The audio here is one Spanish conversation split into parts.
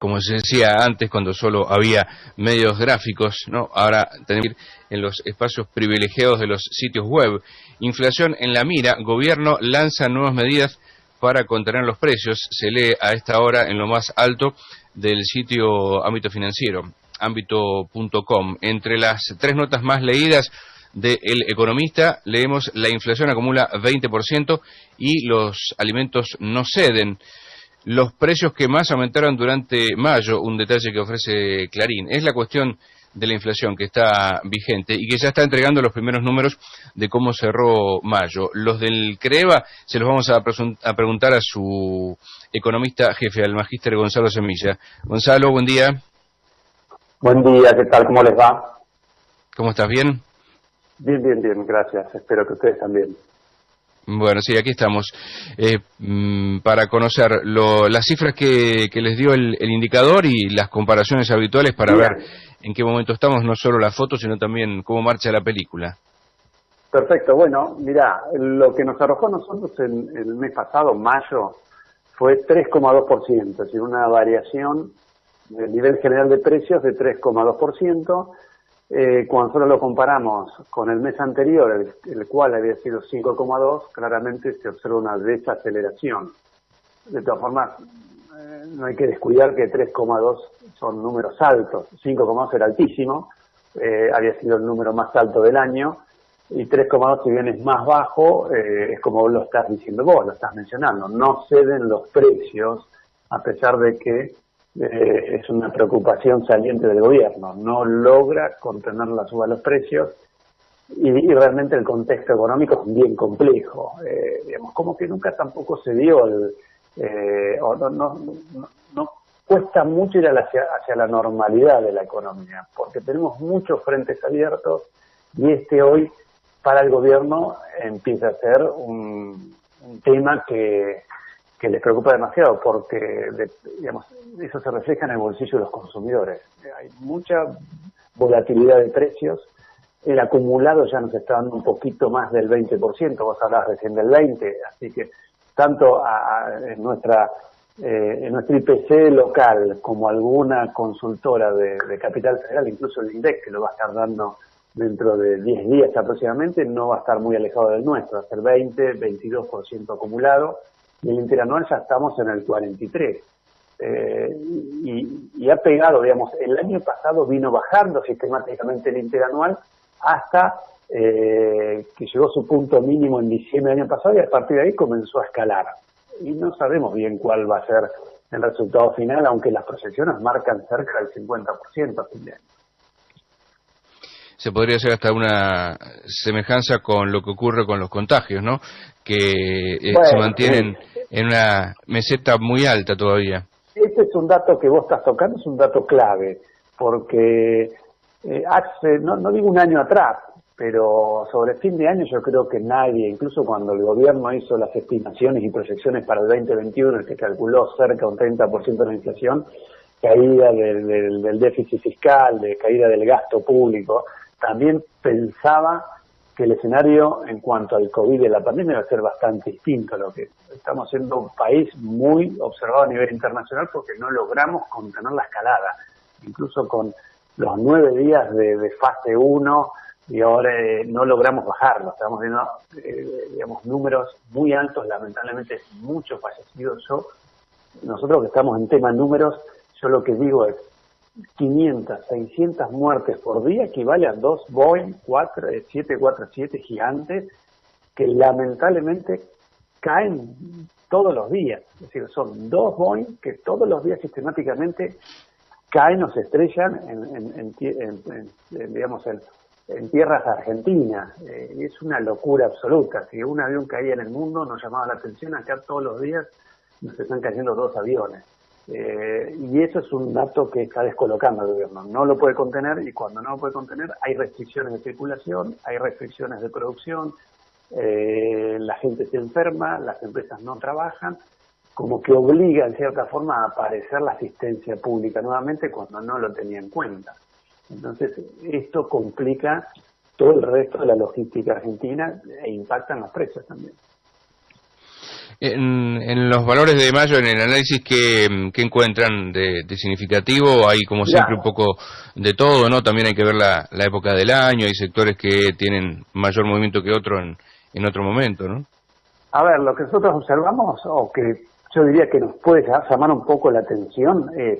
como se decía antes, cuando solo había medios gráficos, ¿no? Ahora tenemos que ir en los espacios privilegiados de los sitios web. Inflación en la mira, gobierno lanza nuevas medidas para contener los precios. Se lee a esta hora en lo más alto del sitio Ámbito Financiero, ámbito.com. Entre las tres notas más leídas de El Economista, leemos: la inflación acumula 20% y los alimentos no ceden. Los precios que más aumentaron durante mayo, un detalle que ofrece Clarín, es la cuestión de la inflación que está vigente y que ya está entregando los primeros números de cómo cerró mayo. Los del CREVA se los vamos a preguntar a su economista jefe, al magíster Gonzalo Semilla. Gonzalo, buen día. Buen día, ¿qué tal? ¿Cómo les va? ¿Cómo estás? ¿Bien? Bien, gracias. Espero que ustedes también. Bueno, sí, aquí estamos para conocer las cifras que les dio el indicador y las comparaciones habituales para ver en qué momento estamos, no solo la foto, sino también cómo marcha la película. Perfecto, bueno, mirá, lo que nos arrojó a nosotros en el mes pasado, mayo, fue 3,2%, es decir, una variación del nivel general de precios de 3,2%. Cuando solo lo comparamos con el mes anterior, el cual había sido 5,2, claramente se observa una desaceleración. De todas formas, no hay que descuidar que 3,2 son números altos, 5,2 era altísimo, había sido el número más alto del año, y 3,2 si bien es más bajo, es como lo estás diciendo vos, lo estás mencionando, no ceden los precios, a pesar de que es una preocupación saliente del gobierno, no logra contener la suba de los precios y realmente el contexto económico es bien complejo, digamos, como que nunca tampoco se dio no cuesta mucho ir hacia la normalidad de la economía, porque tenemos muchos frentes abiertos y hoy para el gobierno empieza a ser un tema que les preocupa demasiado, porque digamos, eso se refleja en el bolsillo de los consumidores. Hay mucha volatilidad de precios, el acumulado ya nos está dando un poquito más del 20%, vos hablabas recién del 20%, así que tanto en nuestra IPC local como alguna consultora de Capital Federal, incluso el INDEC, que lo va a estar dando dentro de 10 días aproximadamente, no va a estar muy alejado del nuestro, va a ser 22% acumulado, y el interanual ya estamos en el 43%. Y ha pegado, digamos, el año pasado vino bajando sistemáticamente el interanual hasta que llegó a su punto mínimo en diciembre del año pasado y a partir de ahí comenzó a escalar. Y no sabemos bien cuál va a ser el resultado final, aunque las proyecciones marcan cerca del 50% a fin de año. Se podría hacer hasta una semejanza con lo que ocurre con los contagios, ¿no? Que se mantienen en una meseta muy alta todavía. Este es un dato que vos estás tocando, es un dato clave, porque hace, no digo un año atrás, pero sobre fin de año yo creo que nadie, incluso cuando el gobierno hizo las estimaciones y proyecciones para el 2021, el que calculó cerca de un 30% de la inflación, caída del déficit fiscal, de caída del gasto público, también pensaba que el escenario en cuanto al COVID y la pandemia va a ser bastante distinto a lo que estamos siendo un país muy observado a nivel internacional porque no logramos contener la escalada, incluso con los 9 días de fase 1 y ahora no logramos bajarlo, estamos viendo digamos números muy altos, lamentablemente muchos fallecidos. Nosotros que estamos en tema números, yo lo que digo es 500, 600 muertes por día equivale a 2 Boeing 747 gigantes que lamentablemente caen todos los días. Es decir, son 2 Boeing que todos los días sistemáticamente caen o se estrellan en tierras argentinas. Es una locura absoluta. Si un avión caía en el mundo nos llamaba la atención, acá todos los días nos están cayendo 2 aviones. Y eso es un dato que está descolocando el gobierno. No lo puede contener y cuando no lo puede contener hay restricciones de circulación, hay restricciones de producción, la gente se enferma, las empresas no trabajan, como que obliga en cierta forma a aparecer la asistencia pública nuevamente cuando no lo tenía en cuenta. Entonces esto complica todo el resto de la logística argentina e impacta en los precios también. En los valores de mayo, en el análisis que encuentran de significativo, hay como siempre un poco de todo, ¿no? También hay que ver la época del año, hay sectores que tienen mayor movimiento que otro en otro momento, ¿no? A ver, lo que nosotros observamos, o que yo diría que nos puede llamar un poco la atención, es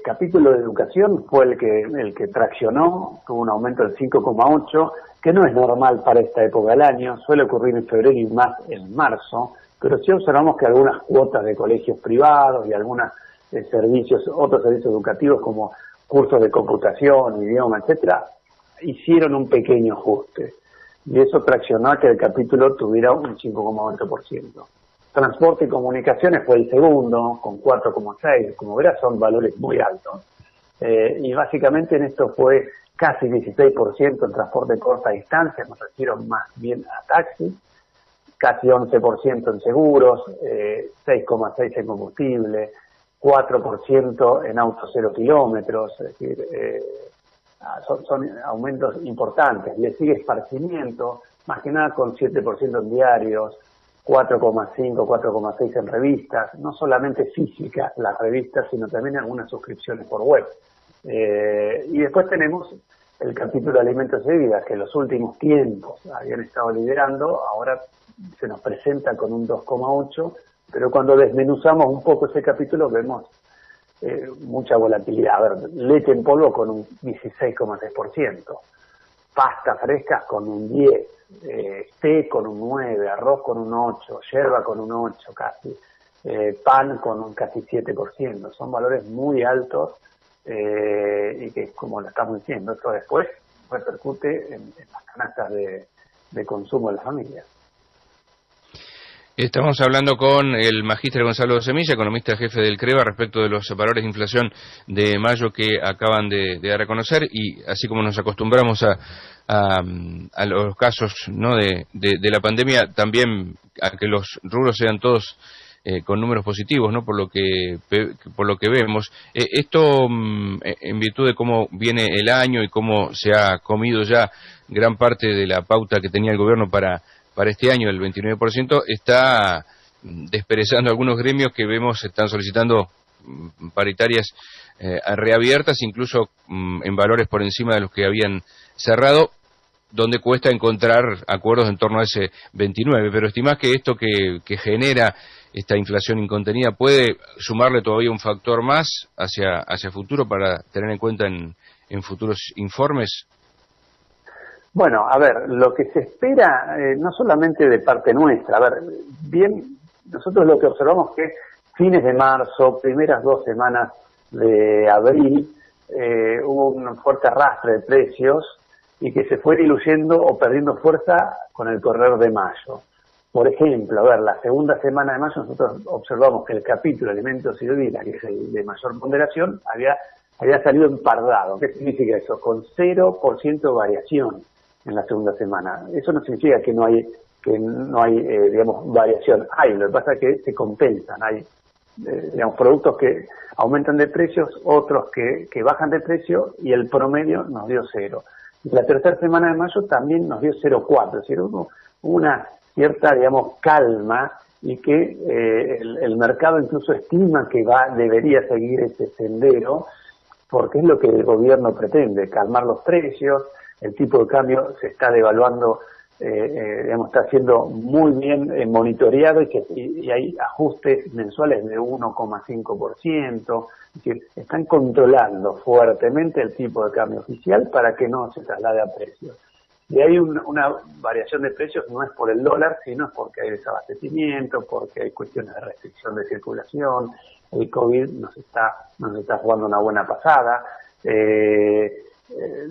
capítulo de educación fue el que traccionó, tuvo un aumento del 5,8, que no es normal para esta época del año, suele ocurrir en febrero y más en marzo, pero sí observamos que algunas cuotas de colegios privados y algunos otros servicios educativos como cursos de computación, idioma, etcétera, hicieron un pequeño ajuste. Y eso traccionó a que el capítulo tuviera un 5,8%. Transporte y comunicaciones fue el segundo, con 4,6%. Como verás, son valores muy altos. Y básicamente en esto fue casi 16% en transporte de corta distancia, nos refiero más bien a taxi, casi 11% en seguros, 6,6% en combustible, 4% en autos 0 kilómetros, es decir, son aumentos importantes. Le sigue esparcimiento, más que nada con 7% en diarios, 4,5, 4,6 en revistas, no solamente físicas las revistas, sino también algunas suscripciones por web. Y después tenemos el capítulo de alimentos y bebidas, que en los últimos tiempos habían estado liderando, ahora se nos presenta con un 2,8, pero cuando desmenuzamos un poco ese capítulo vemos mucha volatilidad. A ver, leche en polvo con un 16,6%, pasta frescas con un 10%, té con un 9%, arroz con un 8%, yerba con un 8% casi, pan con un casi 7%. Son valores muy altos y que, como lo estamos diciendo, esto después repercute en las canastas de consumo de las familias. Estamos hablando con el magíster Gonzalo Semilla, economista jefe del CREVA, respecto de los valores de inflación de mayo que acaban de dar a conocer, y así como nos acostumbramos a los casos, ¿no?, de la pandemia, también a que los rubros sean todos con números positivos, ¿no?, por lo que vemos. Esto en virtud de cómo viene el año y cómo se ha comido ya gran parte de la pauta que tenía el gobierno para este año, el 29%, está desperezando algunos gremios que vemos están solicitando paritarias reabiertas, incluso en valores por encima de los que habían cerrado, donde cuesta encontrar acuerdos en torno a ese 29%. Pero estimás que esto que genera esta inflación incontenida puede sumarle todavía un factor más hacia futuro para tener en cuenta en futuros informes. Bueno, a ver, lo que se espera, no solamente de parte nuestra, a ver, bien, nosotros lo que observamos es que fines de marzo, primeras 2 semanas de abril, hubo un fuerte arrastre de precios y que se fue diluyendo o perdiendo fuerza con el correr de mayo. Por ejemplo, a ver, la segunda semana de mayo nosotros observamos que el capítulo de alimentos y bebidas, que es el de mayor ponderación, había salido empardado. ¿Qué significa eso? Con 0% de variación en la segunda semana. Eso no significa que no hay digamos, variación. Lo que pasa es que se compensan. Hay, digamos, productos que aumentan de precios, otros que bajan de precio, y el promedio nos dio 0. La tercera semana de mayo también nos dio 0,4, es decir, hubo una cierta, digamos, calma, y que el mercado incluso estima que debería seguir ese sendero, porque es lo que el gobierno pretende, calmar los precios. El tipo de cambio se está devaluando, digamos, está siendo muy bien monitoreado, y hay ajustes mensuales de 1,5%, es decir, están controlando fuertemente el tipo de cambio oficial para que no se traslade a precios. Y hay una variación de precios, no es por el dólar, sino es porque hay desabastecimiento, porque hay cuestiones de restricción de circulación, el COVID nos está jugando una buena pasada,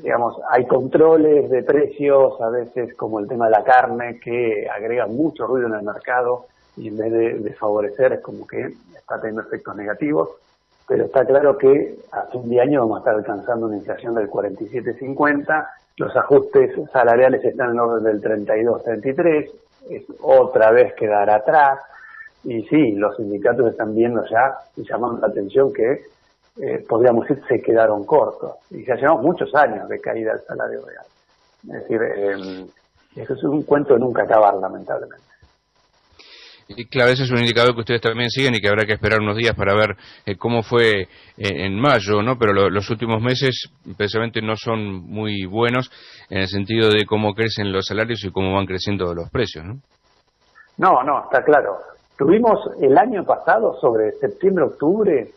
digamos, hay controles de precios, a veces como el tema de la carne, que agrega mucho ruido en el mercado, y en vez de favorecer es como que está teniendo efectos negativos. Pero está claro que a fin de año vamos a estar alcanzando una inflación del 47,50, los ajustes salariales están en el orden del 32,33, es otra vez quedar atrás, y sí, los sindicatos están viendo ya y llamando la atención que podríamos decir se quedaron cortos, y ya llevamos muchos años de caída del salario real. Es decir, eso es un cuento de nunca acabar, lamentablemente. Y claro, ese es un indicador que ustedes también siguen y que habrá que esperar unos días para ver cómo fue en mayo, ¿no? Pero los últimos meses precisamente no son muy buenos en el sentido de cómo crecen los salarios y cómo van creciendo los precios, ¿no? No, está claro. Tuvimos el año pasado, sobre septiembre-octubre,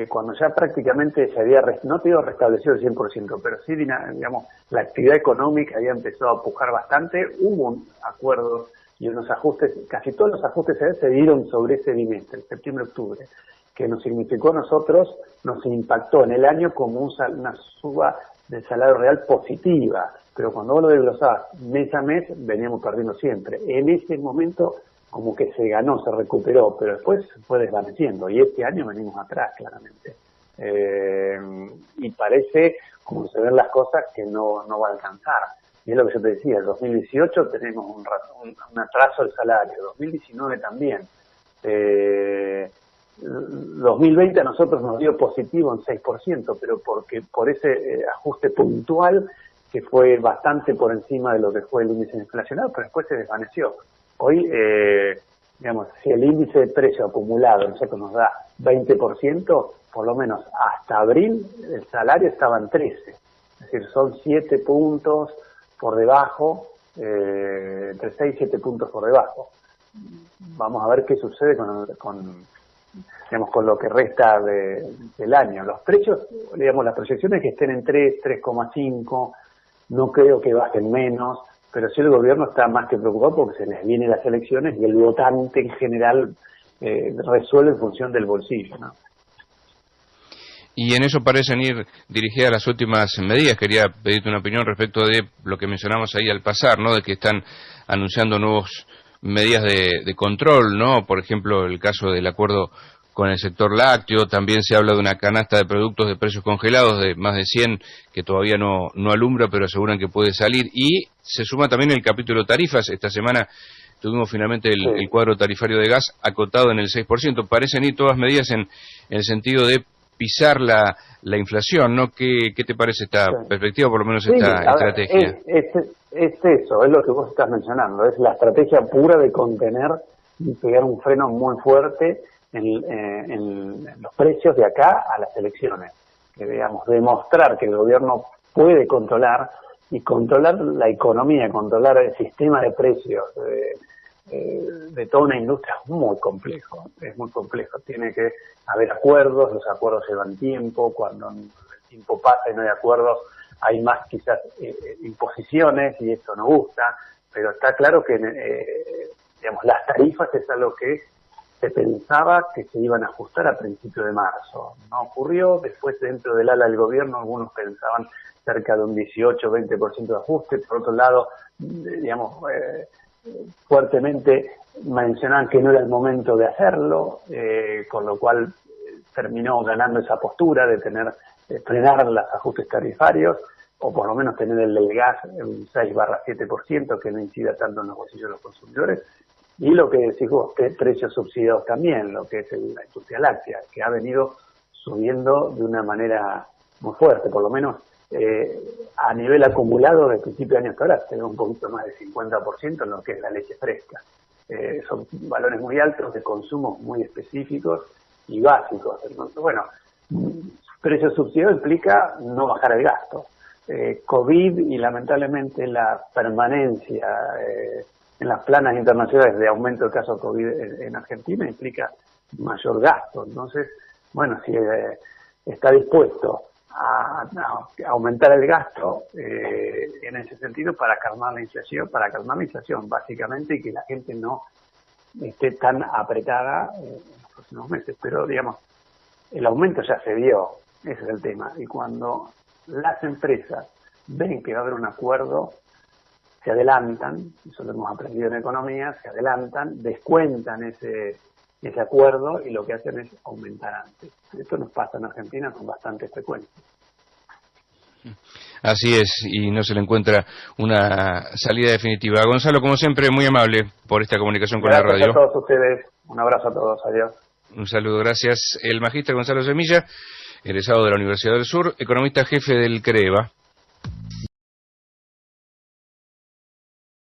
cuando ya prácticamente se había, no te digo restablecido el 100%, pero sí, digamos, la actividad económica había empezado a pujar bastante, hubo un acuerdo y unos ajustes, casi todos los ajustes se dieron sobre ese bimestre, septiembre-octubre, que nos significó a nosotros, nos impactó en el año como una suba del salario real positiva, pero cuando vos lo desglosás mes a mes, veníamos perdiendo siempre. En ese momento como que se ganó, se recuperó, pero después se fue desvaneciendo, y este año venimos atrás, claramente. Y parece, como se ven las cosas, que no va a alcanzar. Y es lo que yo te decía, el 2018 tenemos un atraso del salario, 2019 también. 2020 a nosotros nos dio positivo en 6%, pero por ese ajuste puntual que fue bastante por encima de lo que fue el índice inflacionario, pero después se desvaneció. Hoy, digamos, si el índice de precio acumulado, nosotros nos da 20%, por lo menos hasta abril el salario estaba en 13. Es decir, son 7 puntos por debajo, entre 6 y 7 puntos por debajo. Vamos a ver qué sucede con lo que resta del año. Los precios, digamos, las proyecciones que estén en 3, 3,5, no creo que bajen menos, pero sí el gobierno está más que preocupado porque se les vienen las elecciones y el votante en general resuelve en función del bolsillo, ¿no? Y en eso parecen ir dirigidas las últimas medidas. Quería pedirte una opinión respecto de lo que mencionamos ahí al pasar, ¿no? De que están anunciando nuevas medidas de control, ¿no? Por ejemplo, el caso del acuerdo con el sector lácteo. También se habla de una canasta de productos de precios congelados de más de 100 que todavía no alumbra, pero aseguran que puede salir. Y se suma también el capítulo tarifas. Esta semana tuvimos finalmente el cuadro tarifario de gas acotado en el 6%. Parecen ir todas medidas en el sentido de pisar la inflación, ¿no? ¿Qué te parece esta perspectiva, por lo menos esta estrategia? Es eso, es lo que vos estás mencionando, es la estrategia pura de contener y pegar un freno muy fuerte en los precios de acá a las elecciones. Que, digamos, demostrar que el gobierno puede controlar la economía, controlar el sistema de precios de toda una industria es muy complejo, tiene que haber acuerdos, los acuerdos llevan tiempo, cuando el tiempo pasa y no hay acuerdos hay más quizás imposiciones y eso no gusta, pero está claro que digamos, las tarifas es algo que se pensaba que se iban a ajustar a principios de marzo, no ocurrió, después dentro del ala del gobierno algunos pensaban cerca de un 18-20% de ajuste, por otro lado, digamos, fuertemente mencionaban que no era el momento de hacerlo, con lo cual terminó ganando esa postura de frenar los ajustes tarifarios, o por lo menos tener el del gas en 6-7%, que no incida tanto en los bolsillos de los consumidores, y lo que decís vos, precios subsidiados también, lo que es la industria láctea, que ha venido subiendo de una manera muy fuerte, por lo menos a nivel acumulado de principio de año hasta ahora, tenemos un poquito más del 50% en lo que es la leche fresca. Son valores muy altos de consumos muy específicos y básicos. Entonces, bueno, precio subsidiado implica no bajar el gasto. COVID y lamentablemente la permanencia en las planas internacionales de aumento del caso de COVID en Argentina implica mayor gasto. Entonces, bueno, si está dispuesto a aumentar el gasto en ese sentido para calmar la inflación básicamente, y que la gente no esté tan apretada en los próximos meses. Pero digamos, el aumento ya se dio, ese es el tema, y cuando las empresas ven que va a haber un acuerdo, se adelantan, eso lo hemos aprendido en economía, se adelantan, descuentan ese acuerdo y lo que hacen es aumentar antes. Esto nos pasa en Argentina con bastante frecuencia. Así es, y no se le encuentra una salida definitiva. Gonzalo, como siempre, muy amable por esta comunicación con la radio. Gracias a todos ustedes, un abrazo a todos, adiós. Un saludo, gracias. El magíster Gonzalo Semilla, egresado de la Universidad del Sur, economista jefe del CREVA.